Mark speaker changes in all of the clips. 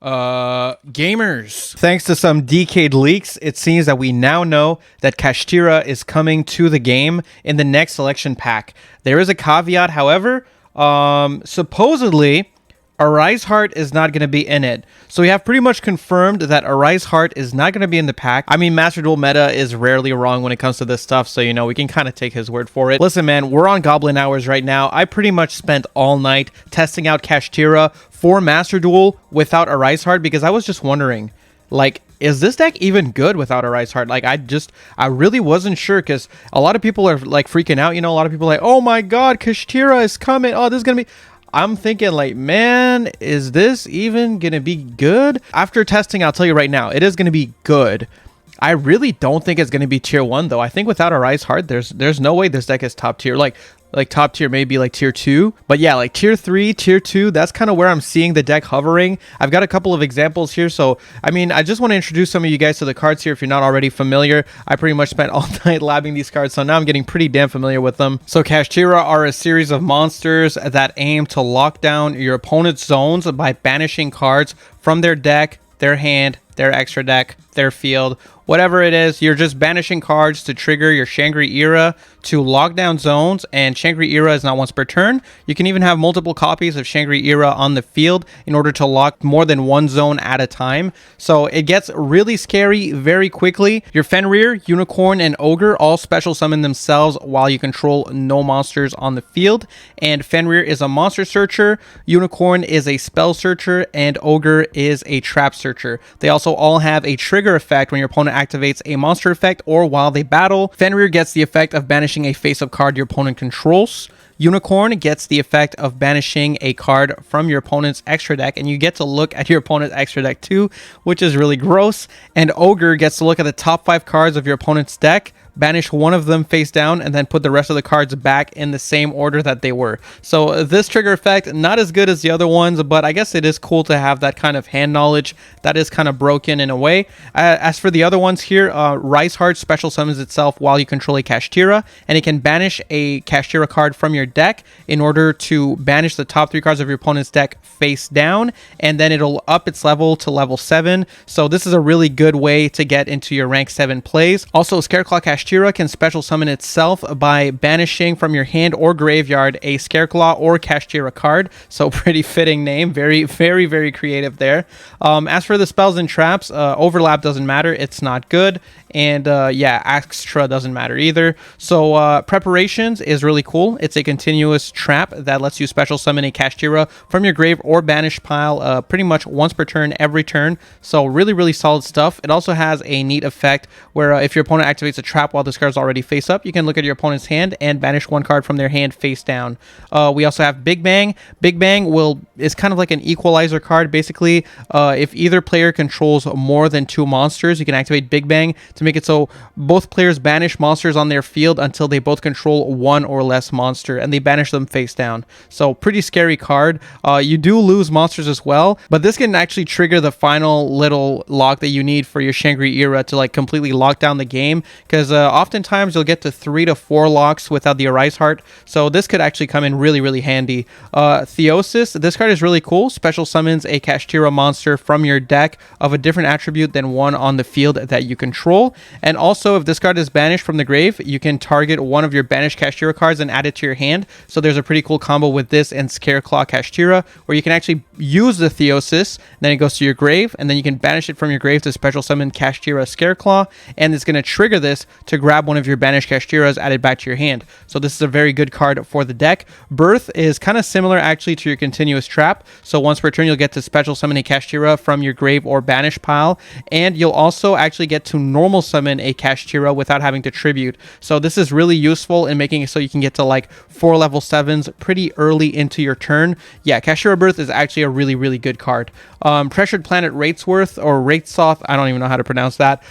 Speaker 1: Gamers. Thanks to some decade leaks, it seems that we now know that Kashtira is coming to the game in the next selection pack. There is a caveat, however. Supposedly, Arise Heart is not going to be in it. So we have pretty much confirmed that Arise Heart is not going to be in the pack. I mean, Master Duel meta is rarely wrong when it comes to this stuff, so, you know, we can kind of take his word for it. Listen, man, we're on Goblin Hours right now. I pretty much spent all night testing out Kashtira for Master Duel without Arise Heart because I was just wondering, like, is this deck even good without Arise Heart? Like, I really wasn't sure because a lot of people are, like, freaking out. You know, a lot of people are like, oh my god, Kashtira is coming. Oh, this is going to be... I'm thinking like, man, is this even going to be good? After testing, I'll tell you right now, it is going to be good. I really don't think it's going to be tier 1 though. I think without Arise Heart, there's no way this deck is top tier. Like top tier, maybe like tier 2. But yeah, like tier 3, tier 2, that's kind of where I'm seeing the deck hovering. I've got a couple of examples here. So, I mean, I just want to introduce some of you guys to the cards here if you're not already familiar. I pretty much spent all night labbing these cards, so now I'm getting pretty damn familiar with them. So Kashtira are a series of monsters that aim to lock down your opponent's zones by banishing cards from their deck, their hand, their extra deck, their field, whatever it is. You're just banishing cards to trigger your Shangri-Ira to lock down zones, and Shangri-Ira is not once per turn. You can even have multiple copies of Shangri-Ira on the field in order to lock more than one zone at a time. So it gets really scary very quickly. Your Fenrir, Unicorn, and Ogre all special summon themselves while you control no monsters on the field. And Fenrir is a monster searcher, Unicorn is a spell searcher, and Ogre is a trap searcher. They also all have a trigger effect when your opponent activates a monster effect or while they battle. Fenrir gets the effect of banishing a face-up card your opponent controls. Unicorn gets the effect of banishing a card from your opponent's extra deck, and you get to look at your opponent's extra deck too, which is really gross. And Ogre gets to look at the top 5 cards of your opponent's deck, banish one of them face down, and then put the rest of the cards back in the same order that they were. So this trigger effect, not as good as the other ones, but I guess it is cool to have that kind of hand knowledge that is kind of broken in a way. As for the other ones here, Rise Heart special summons itself while you control a Kashtira, and it can banish a Kashtira card from your deck in order to banish the top 3 cards of your opponent's deck face down, and then it'll up its level to level 7. So this is a really good way to get into your rank 7 plays. Also, Scareclaw Kashtira can special summon itself by banishing from your hand or graveyard a Scareclaw or Kashtira card. So pretty fitting name. Very, very, very creative there. As for the spells and traps, overlap doesn't matter. It's not good. And yeah, extra doesn't matter either. So preparations is really cool. It's a continuous trap that lets you special summon a Kashtira from your grave or banish pile pretty much once per turn, every turn. So really, really solid stuff. It also has a neat effect where if your opponent activates a trap while this card is already face up, you can look at your opponent's hand and banish one card from their hand face down. We also have Big Bang. Big Bang is kind of like an equalizer card. Basically, if either player controls more than 2 monsters, you can activate Big Bang to make it so both players banish monsters on their field until they both control 1 or less monster, and they banish them face down. So pretty scary card. You do lose monsters as well, but this can actually trigger the final little lock that you need for your Shangri-Ira to like completely lock down the game, because oftentimes you'll get to 3 to 4 locks without the Arise Heart. So this could actually come in really, really handy. Theosis, this card is really cool. Special summons a Kashtira monster from your deck of a different attribute than one on the field that you control. And also, if this card is banished from the grave, you can target one of your banished Kashtira cards and add it to your hand. So there's a pretty cool combo with this and Scareclaw Kashtira, where you can actually use the Theosis, then it goes to your grave, and then you can banish it from your grave to special summon Kashtira Scareclaw, and it's going to trigger this to grab one of your banished Kashtiras, added back to your hand. So this is a very good card for the deck. Birth is kind of similar actually to your continuous trap. So once per turn, you'll get to special summon a Kashtira from your grave or banish pile, and you'll also actually get to normal summon a Kashtira without having to tribute. So this is really useful in making it so you can get to like 4 level 7s pretty early into your turn. Yeah, Kashtira Birth is actually a really, really good card. Pressured Planet Ratesworth or Ratesoth, I don't even know how to pronounce that.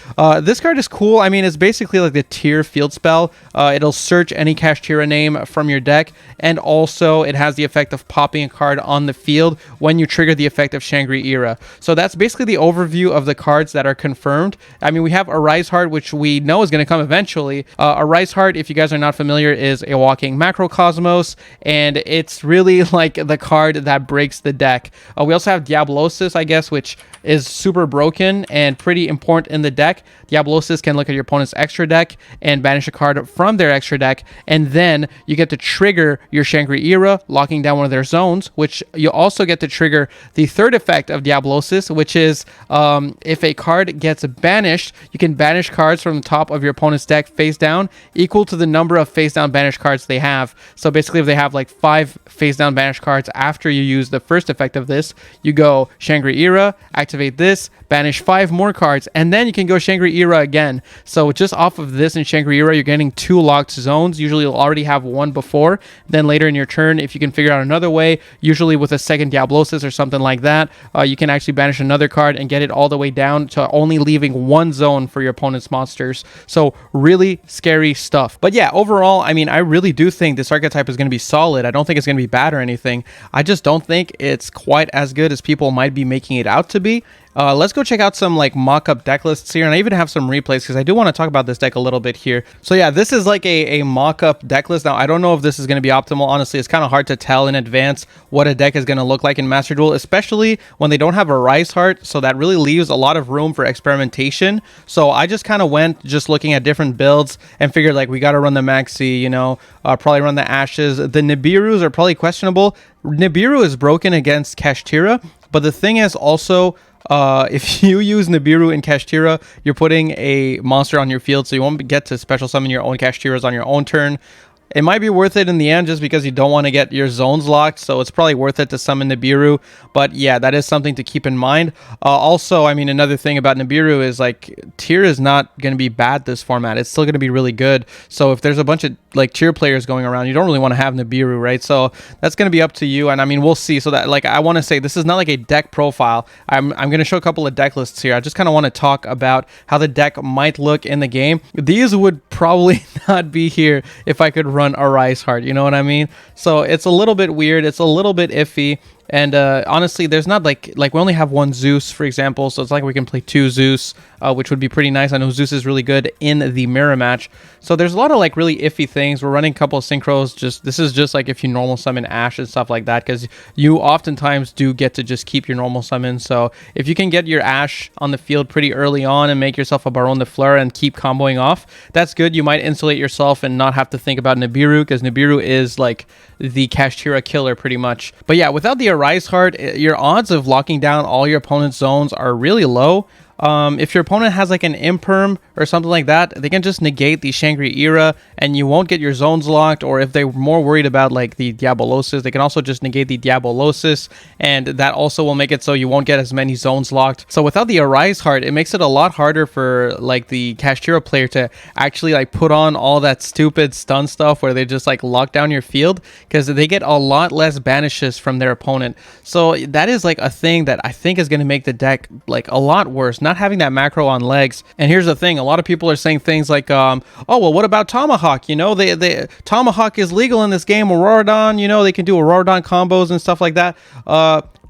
Speaker 1: This card is cool. I mean, it's basically like the tier field spell. It'll search any Kashtira name from your deck, and also it has the effect of popping a card on the field when you trigger the effect of Shangri-Ira. So that's basically the overview of the cards that are confirmed. I mean, we have Arise Heart, which we know is going to come eventually. Arise Heart, if you guys are not familiar, is a walking macro Cosmos, and it's really like the card that breaks the deck. We also have Diablosis, I guess, which is super broken and pretty important in the deck. Diablosis can look at your opponent's extra deck and banish a card from their extra deck, and then you get to trigger your Shangri-Ira, locking down one of their zones, which you also get to trigger the third effect of Diablosis, which is if a card gets banished, you can banish cards from the top of your opponent's deck face down, equal to the number of face down banished cards they have. So basically, if they have like 5 face down banished cards after you use the first effect of this, you go Shangri-Ira, activate this, banish 5 more cards, and then you can go Shangri-Ira again. So just off of this and Shangri-Ira, you're getting 2 locked zones. Usually you'll already have one before. Then later in your turn, if you can figure out another way, usually with a second Diablosis or something like that, you can actually banish another card and get it all the way down to only leaving 1 zone for your opponent's monsters. So really scary stuff. But yeah, overall, I mean, I really do think this archetype is going to be solid. I don't think it's going to be bad or anything. I just don't think it's quite as good as people might be making it out to be. Let's go check out some like mock-up deck lists here, and I even have some replays because I do want to talk about this deck a little bit here. So yeah, this is like a mock-up deck list. Now, I don't know if this is going to be optimal. Honestly, it's kind of hard to tell in advance what a deck is going to look like in Master Duel, especially when they don't have a Rise Heart, so that really leaves a lot of room for experimentation. So I just kind of went just looking at different builds and figured like we got to run the Maxi, you know, probably run the Ashes. The Nibirus are probably questionable. Nibiru is broken against Kashtira, but the thing is also, if you use Nibiru in Kashtira, you're putting a monster on your field, so you won't get to special summon your own Kashtiras on your own turn. It might be worth it in the end just because you don't want to get your zones locked, so it's probably worth it to summon Nibiru. But yeah, that is something to keep in mind. Also, I mean, another thing about Nibiru is like tier is not going to be bad this format. It's still going to be really good. So if there's a bunch of like tier players going around, you don't really want to have Nibiru, right? So that's going to be up to you. And I mean, we'll see. So that like I want to say this is not like a deck profile. I'm going to show a couple of deck lists here. I just kind of want to talk about how the deck might look in the game. These would probably not be here if I could run a Rise Heart, you know what I mean? So it's a little bit weird, it's a little bit iffy, and honestly, there's not like we only have 1 Zeus, for example, so it's like we can play 2 Zeus, which would be pretty nice. I know Zeus is really good in the mirror match, so there's a lot of like really iffy things. We're running a couple of synchros. This is just like if you normal summon Ash and stuff like that, because you oftentimes do get to just keep your normal summon. So if you can get your Ash on the field pretty early on and make yourself a Baron de Fleur and keep comboing off, that's good. You might insulate yourself and not have to think about Nibiru, because Nibiru is like the Kashtira killer pretty much. But yeah, without the Rise Heart, your odds of locking down all your opponent's zones are really low. If your opponent has like an Imperm or something like that, they can just negate the Shangri-Ira and you won't get your zones locked. Or if they're more worried about like the Diabolosis, they can also just negate the Diabolosis, and that also will make it so you won't get as many zones locked. So without the Arise Heart, it makes it a lot harder for like the Kashtira player to actually like put on all that stupid stun stuff where they just like lock down your field, because they get a lot less banishes from their opponent. So that is like a thing that I think is going to make the deck like a lot worse. Not having that macro on legs. And here's the thing, a lot of people are saying things like, oh, well, what about Tomahawk? You know, Tomahawk is legal in this game. Auroradon, you know, they can do Auroradon combos and stuff like that.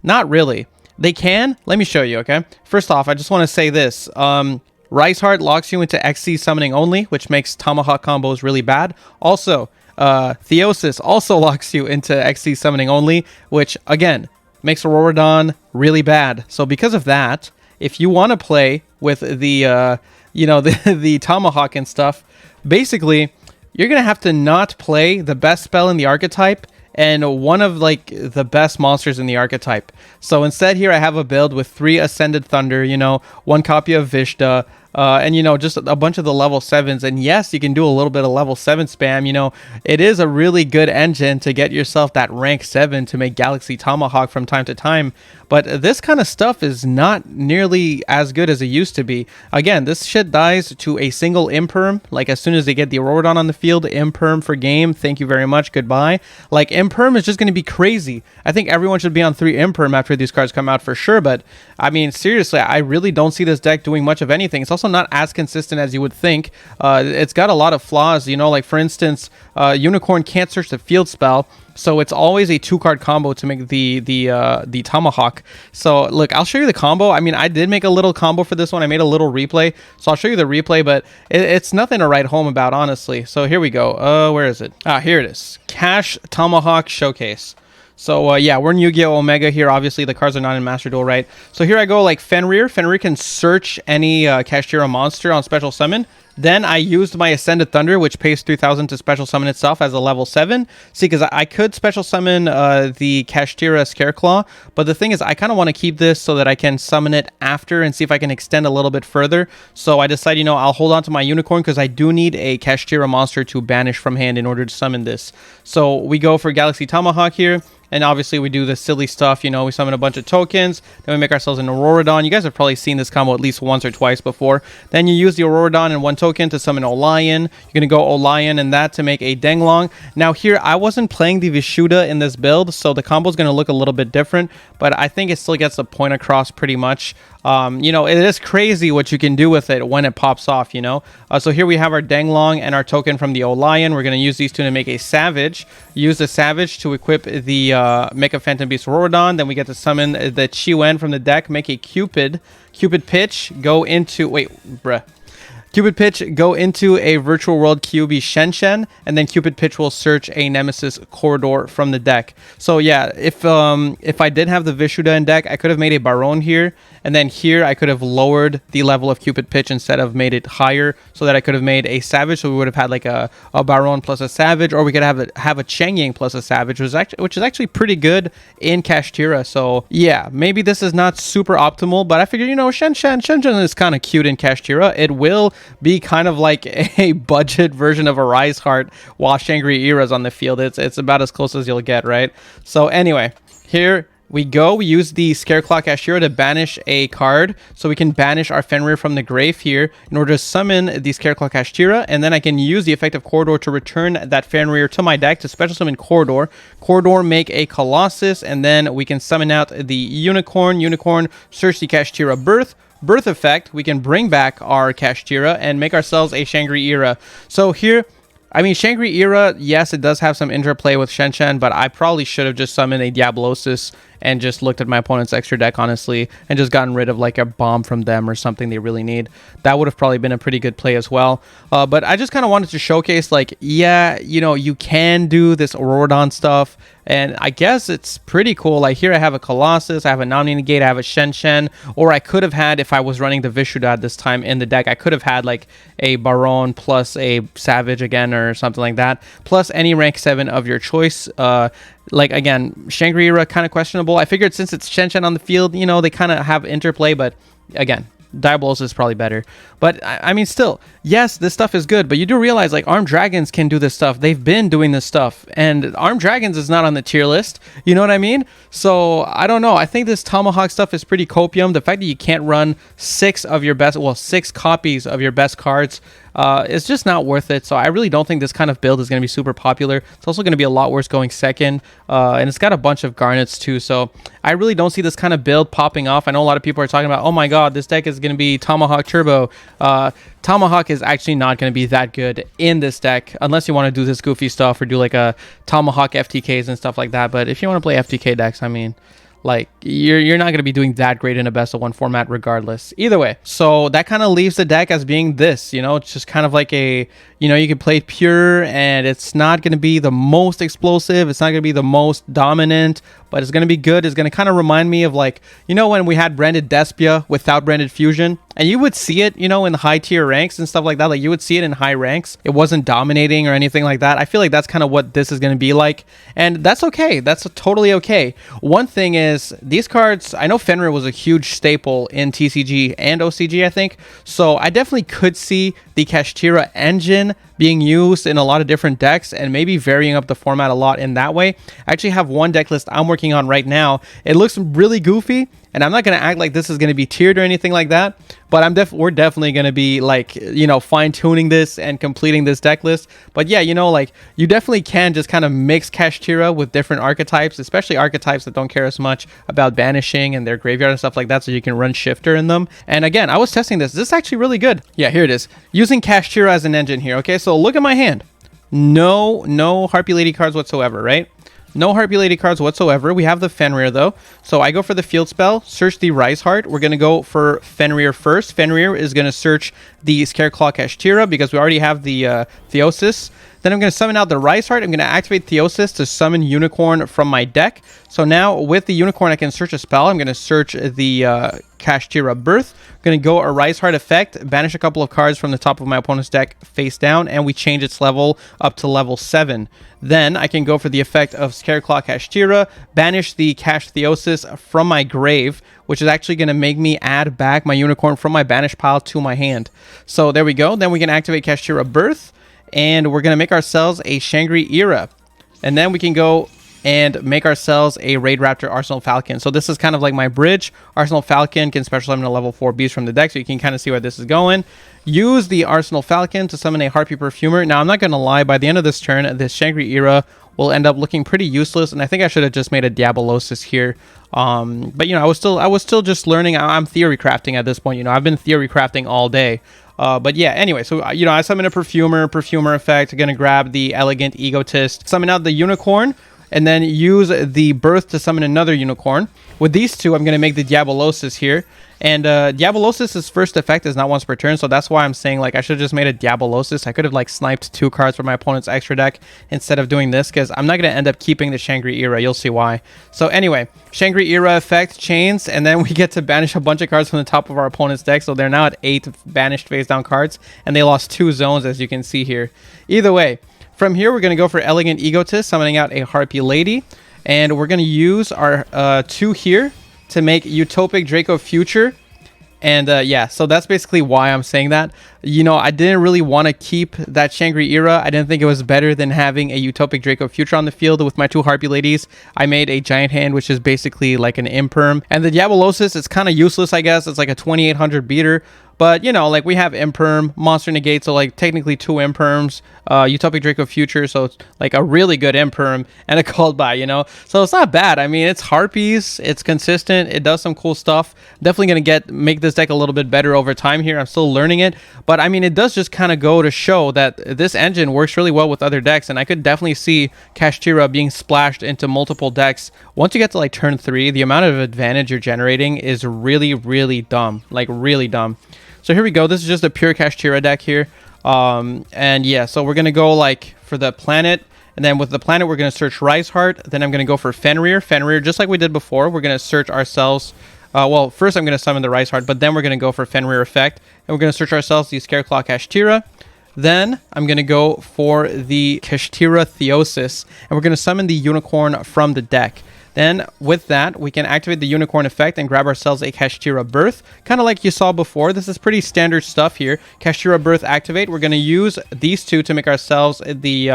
Speaker 1: Not really. They can. Let me show you, okay? First off, I just want to say this. Rise Heart locks you into XC summoning only, which makes Tomahawk combos really bad. Also, Theosis also locks you into XC summoning only, which, again, makes Auroradon really bad. So because of that, if you want to play with the, you know, the Tomahawk and stuff, basically, you're going to have to not play the best spell in the archetype and one of like the best monsters in the archetype. So instead here I have a build with 3 Ascended Thunder, you know, 1 copy of Vishta, and you know, just a bunch of the level 7s. And yes, you can do a little bit of level 7 spam. You know, it is a really good engine to get yourself that rank 7 to make Galaxy Tomahawk from time to time. But this kind of stuff is not nearly as good as it used to be. Again, this shit dies to a single Imperm. Like as soon as they get the Auroradon on the field, Imperm for game. Thank you very much. Goodbye. Like Imperm is just going to be crazy. I think everyone should be on 3 Imperm after these cards come out for sure. But I mean, seriously, I really don't see this deck doing much of anything. It's also also not as consistent as you would think. It's got a lot of flaws, you know, like for instance, Unicorn can't search the field spell, so it's always a 2-card combo to make the Tomahawk. So look, I'll show you the combo. I mean, I did make a little combo for this one. I made a little replay, so I'll show you the replay, but it's nothing to write home about, honestly. So here we go. Where is it? Here it is. Cash Tomahawk Showcase. So yeah, we're in Yu-Gi-Oh! Omega here. Obviously, the cards are not in Master Duel, right? So here I go, like Fenrir. Fenrir can search any Kashtira monster on special summon. Then I used my Ascended Thunder, which pays 3,000 to special summon itself as a level 7. See, because I could special summon the Kashtira Scareclaw, but the thing is, I kind of want to keep this so that I can summon it after and see if I can extend a little bit further. So I decided, you know, I'll hold on to my Unicorn because I do need a Kashtira monster to banish from hand in order to summon this. So we go for Galaxy Tomahawk here. And obviously we do the silly stuff, you know, we summon a bunch of tokens, then we make ourselves an Auroradon. You guys have probably seen this combo at least once or twice before. Then you use the Auroradon and 1 token to summon Olion. You're going to go Olion and that to make a Denglong. Now here, I wasn't playing the Vishuda in this build, so the combo is going to look a little bit different, but I think it still gets the point across pretty much. You know, it is crazy what you can do with it when it pops off, you know. So here we have our Denglong and our token from the Olion. We're going to use these two to make a Savage. Use the Savage to equip the make a Phantom Beast Auroradon. Then we get to summon the Chi-Wen from the deck, make a Cupid Pitch, go into... Wait, bruh. Cupid Pitch, go into a Virtual World QB Shen, and then Cupid Pitch will search a Nemesis Corridor from the deck. So yeah, if I did have the Vishuda in deck, I could have made a Baron here, and then here I could have lowered the level of Cupid Pitch instead of made it higher, so that I could have made a Savage, so we would have had like a Baron plus a Savage, or we could have a Changying plus a Savage, which is actually pretty good in Kashtira. So yeah, maybe this is not super optimal, but I figured, you know, Shen is kind of cute in Kashtira. It will be kind of like a budget version of a Rise Heart while Shangri-Era's on the field. It's about as close as you'll get, right? So anyway, here we go. We use the Scareclaw Kashtira to banish a card, so we can banish our Fenrir from the grave here in order to summon the Scareclaw Kashtira, and then I can use the effective Corridor to return that Fenrir to my deck to special summon Corridor. Corridor, make a Colossus, and then we can summon out the Unicorn. Unicorn, search the Kashtira Birth effect. We can bring back our Kashtira and make ourselves a Shangri-Era. So here, I mean, Shangri-Era, yes, it does have some interplay with Shen, but I probably should have just summoned a Diablosis and just looked at my opponent's extra deck, honestly, and just gotten rid of like a bomb from them or something they really need. That would have probably been a pretty good play as well. But I just kind of wanted to showcase, like, yeah, you know, you can do this Auroradon stuff, and I guess it's pretty cool. Like here I have a Colossus, I have a Omni-Negate, I have a Shen, or I could have had, if I was running the Vishuda at this time in the deck, I could have had like a Baron plus a Savage again or something like that, plus any rank 7 of your choice. Like, again, Shangri-Era, kind of questionable. I figured since it's Shen on the field, you know, they kind of have interplay, but again, Diabolos is probably better. But I mean, still, yes, this stuff is good, but you do realize like Armed Dragons can do this stuff. They've been doing this stuff, and Armed Dragons is not on the tier list. You know what I mean? So I don't know. I think this Tomahawk stuff is pretty copium. The fact that you can't run 6 copies of your best cards is just not worth it. So I really don't think this kind of build is going to be super popular. It's also going to be a lot worse going second, and it's got a bunch of garnets too. So I really don't see this kind of build popping off. I know a lot of people are talking about, oh my god, this deck is going to be Tomahawk Turbo. Tomahawk is actually not going to be that good in this deck unless you want to do this goofy stuff or do like a Tomahawk FTKs and stuff like that. But if you want to play FTK decks, I mean, like, you're not going to be doing that great in a best of 1 format regardless. Either way, so that kind of leaves the deck as being this, you know, it's just kind of like a, you know, you can play pure, and it's not going to be the most explosive, it's not going to be the most dominant, but it's going to be good. It's going to kind of remind me of, like, you know, when we had branded Despia without branded Fusion, and you would see it, you know, in the high tier ranks and stuff like that. Like, you would see it in high ranks. It wasn't dominating or anything like that. I feel like that's kind of what this is going to be like, and that's okay. That's totally okay. One thing is, these cards, I know Fenrir was a huge staple in TCG and OCG, I think, so I definitely could see the Kashtira engine being used in a lot of different decks and maybe varying up the format a lot in that way. I actually have one deck list I'm working on right now. It looks really goofy, and I'm not going to act like this is going to be tiered or anything like that, but we're definitely going to be like, you know, fine-tuning this and completing this deck list. But yeah, you know, like you definitely can just kind of mix Kashtira with different archetypes, especially archetypes that don't care as much about banishing and their graveyard and stuff like that, so you can run Shifter in them. And again, I was testing this. This is actually really good. Yeah, here it is. Using Kashtira as an engine here. Okay, so look at my hand. No Harpy Lady cards whatsoever, right? No Harpy Lady cards whatsoever. We have the Fenrir though. So I go for the field spell, search the Rise Heart. We're going to go for Fenrir first. Fenrir is going to search the Scareclaw Kashtira because we already have the Theosis. Then I'm going to summon out the Rise Heart. I'm going to activate Theosis to summon Unicorn from my deck. So now with the Unicorn, I can search a spell. I'm going to search the Kashtira Birth. I'm going to go a Rise Heart effect, banish a couple of cards from the top of my opponent's deck face down, and we change its level up to level 7. Then I can go for the effect of Scareclaw Kashtira, banish the Cash Theosis from my grave, which is actually going to make me add back my Unicorn from my banish pile to my hand. So there we go. Then we can activate Kashtira Birth, and we're going to make ourselves a Shangri-Ira. And then we can go and make ourselves a Raid Raptor Arsenal Falcon. So this is kind of like my bridge. Arsenal Falcon can special summon a level 4 beast from the deck, so you can kind of see where this is going. Use the Arsenal Falcon to summon a Harpy Perfumer. Now, I'm not going to lie, by the end of this turn, this Shangri-Ira will end up looking pretty useless, and I think I should have just made a Diabolosis here. But, you know, I was still just learning. I'm theory crafting at this point. You know, I've been theory crafting all day. But yeah, anyway, so, you know, I summon a Perfumer effect. I'm going to grab the Elegant Egotist, summon out the Unicorn, and then use the Birth to summon another Unicorn. With these two, I'm going to make the Diabolosis here. And Diabolosis' first effect is not once per turn, so that's why I'm saying, like, I should have just made a Diabolosis. I could have, like, sniped 2 cards from my opponent's extra deck instead of doing this, because I'm not going to end up keeping the Shangri-Ira. You'll see why. So anyway, Shangri-Ira effect, chains, and then we get to banish a bunch of cards from the top of our opponent's deck, so they're now at 8 banished face-down cards, and they lost 2 zones, as you can see here. Either way, from here, we're going to go for Elegant Egotist, summoning out a Harpy Lady, and we're going to use our 2 here to make Utopic Draco Future. And yeah, so that's basically why I'm saying that. You know, I didn't really want to keep that Shangri-Ira. I didn't think it was better than having a Utopic Draco Future on the field with my 2 Harpy Ladies. I made a Giant Hand, which is basically like an Imperm. And the Diabolosis is kind of useless, I guess. It's like a 2800 beater. But, you know, like we have Imperm, Monster Negate, so like technically 2 Imperms, Utopic Draco Future, so it's like a really good Imperm, and a Called By, you know? So it's not bad. I mean, it's Harpies, it's consistent, it does some cool stuff. Definitely going to make this deck a little bit better over time here. I'm still learning it. But, I mean, it does just kind of go to show that this engine works really well with other decks, and I could definitely see Kashtira being splashed into multiple decks. Once you get to like turn 3, the amount of advantage you're generating is really, really dumb. Like, really dumb. So here we go. This is just a pure Kashtira deck here. And yeah, so we're going to go like for the planet. And then with the planet, we're going to search Rise Heart. Then I'm going to go for Fenrir. Fenrir, just like we did before, we're going to search ourselves. Well, first I'm going to summon the Rise Heart, but then we're going to go for Fenrir effect. And we're going to search ourselves the Scareclaw Kashtira. Then I'm going to go for the Kashtira Theosis. And we're going to summon the Unicorn from the deck. Then, with that, we can activate the Unicorn effect and grab ourselves a Kashtira Birth. Kind of like you saw before. This is pretty standard stuff here. Kashtira Birth activate. We're going to use these 2 to make ourselves the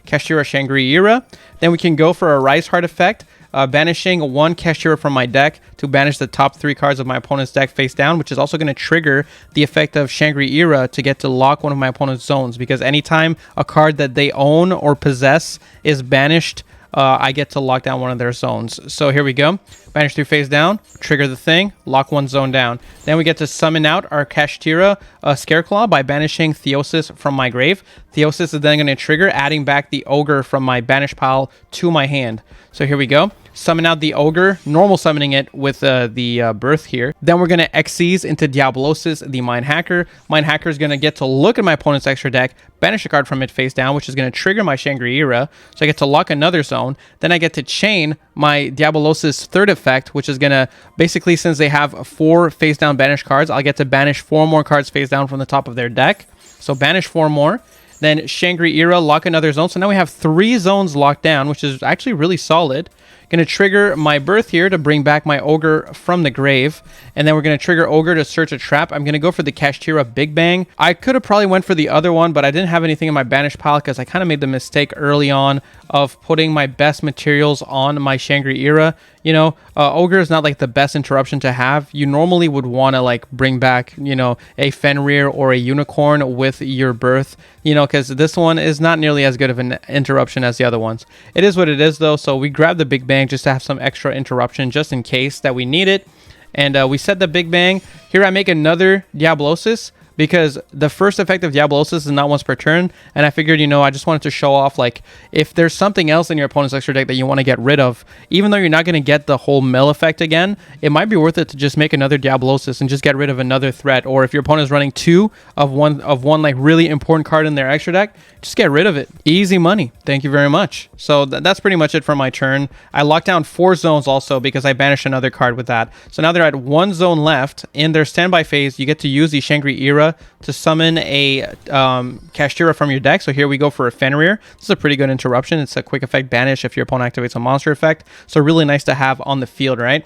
Speaker 1: Kashtira Shangri-Ira. Then we can go for a Rise Heart effect, banishing 1 Kashtira from my deck to banish the top 3 cards of my opponent's deck face down, which is also going to trigger the effect of Shangri-Ira to get to lock one of my opponent's zones. Because anytime a card that they own or possess is banished, I get to lock down one of their zones. So here we go. Banish 3 face down, trigger the thing, lock 1 zone down. Then we get to summon out our Kashtira Scareclaw by banishing Theosis from my grave. Theosis is then going to trigger, adding back the Ogre from my banish pile to my hand. So here we go. Summon out the Ogre, normal summoning it with the Birth here. Then we're going to Xyz into Diabolosis, the Mind Hacker. Mind Hacker is going to get to look at my opponent's extra deck, banish a card from it face down, which is going to trigger my Shangri-Ira. So I get to lock another zone. Then I get to chain my Diabolosis third effect, which is going to basically, since they have 4 face down banished cards, I'll get to banish 4 more cards face down from the top of their deck. So banish 4 more. Then Shangri-Ira, lock another zone. So now we have 3 zones locked down, which is actually really solid. Gonna trigger my Birth here to bring back my Ogre from the grave. And then we're gonna trigger Ogre to search a trap. I'm gonna go for the Kashtira Big Bang. I could have probably went for the other one, but I didn't have anything in my banish pile because I kind of made the mistake early on of putting my best materials on my Shangri-Era. You know, Ogre is not like the best interruption to have. You normally would want to like bring back, you know, a Fenrir or a Unicorn with your Birth, you know, because this one is not nearly as good of an interruption as the other ones. It is what it is though, so we grab the Big Bang just to have some extra interruption just in case that we need it. And we set the Big Bang. Here I make another Diablosis, because the first effect of Diablosis is not once per turn, and I figured, you know, I just wanted to show off, like, if there's something else in your opponent's extra deck that you want to get rid of, even though you're not going to get the whole mill effect again, it might be worth it to just make another Diablosis and just get rid of another threat. Or if your opponent is running two of one like really important card in their extra deck, just get rid of it. Easy money. Thank you very much. So that's pretty much it for my turn. I locked down 4 zones also because I banished another card with that. So now they're at 1 zone left. In their standby phase, you get to use the Shangri-Era to summon a Kashtira from your deck. So here we go for a Fenrir. This is a pretty good interruption. It's a quick effect banish if your opponent activates a monster effect. So really nice to have on the field, right?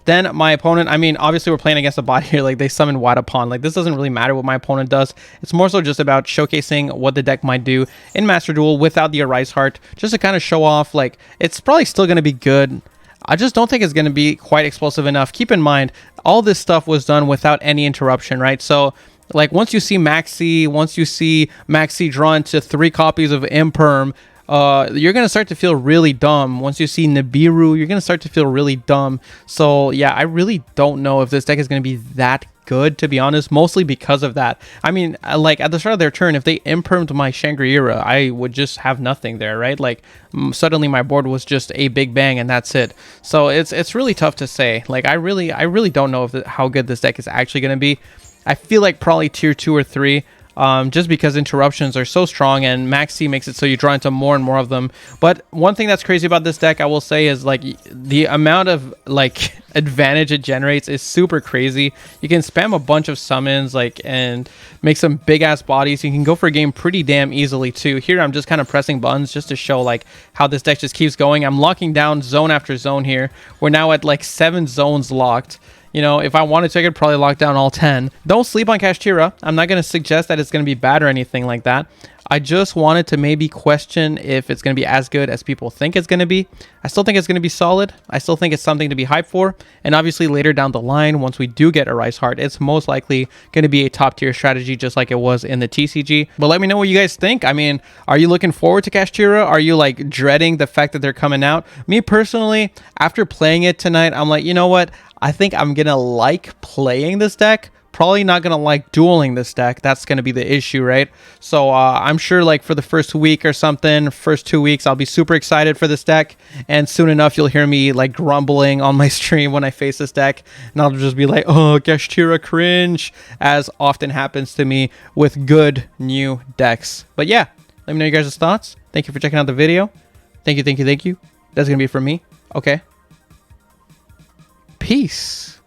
Speaker 1: Then my opponent, I mean, obviously we're playing against a bot here. Like, they summon Wadapon. Like, this doesn't really matter what my opponent does. It's more so just about showcasing what the deck might do in Master Duel without the Arise Heart, just to kind of show off, like, it's probably still going to be good. I just don't think it's going to be quite explosive enough. Keep in mind, all this stuff was done without any interruption, right? So, like, once you see Maxi draw into 3 copies of Imperm, you're going to start to feel really dumb. Once you see Nibiru, you're going to start to feel really dumb. So, yeah, I really don't know if this deck is going to be that good, to be honest, mostly because of that. I mean, like, at the start of their turn, if they impermed my Shangri-Era, I would just have nothing there, right? Like, suddenly my board was just a Big Bang and that's it. So it's really tough to say. Like, I really don't know if how good this deck is actually going to be. I feel like probably tier 2 or 3, just because interruptions are so strong and Maxi makes it so you draw into more and more of them. But one thing that's crazy about this deck, I will say, is like the amount of like advantage it generates is super crazy. You can spam a bunch of summons like and make some big ass bodies. You can go for a game pretty damn easily too. Here I'm just kind of pressing buttons just to show like how this deck just keeps going. I'm locking down zone after zone here. We're now at like 7 zones locked. You know, if I wanted to, I could probably lock down all 10. Don't sleep on Kashtira. I'm not going to suggest that it's going to be bad or anything like that. I just wanted to maybe question if it's going to be as good as people think it's going to be. I still think it's going to be solid. I still think it's something to be hyped for. And obviously later down the line, once we do get Arise Heart, it's most likely going to be a top tier strategy just like it was in the TCG. But let me know what you guys think. I mean, are you looking forward to Kashtira? Are you like dreading the fact that they're coming out? Me personally, after playing it tonight, I'm like, you know what? I think I'm going to like playing this deck. Probably not going to like dueling this deck. That's going to be the issue, right? So I'm sure like for the first week or something, first 2 weeks, I'll be super excited for this deck. And soon enough, you'll hear me like grumbling on my stream when I face this deck. And I'll just be like, oh, Kashtira cringe, as often happens to me with good new decks. But yeah, let me know your guys' thoughts. Thank you for checking out the video. Thank you. That's going to be it from me. Okay. Peace.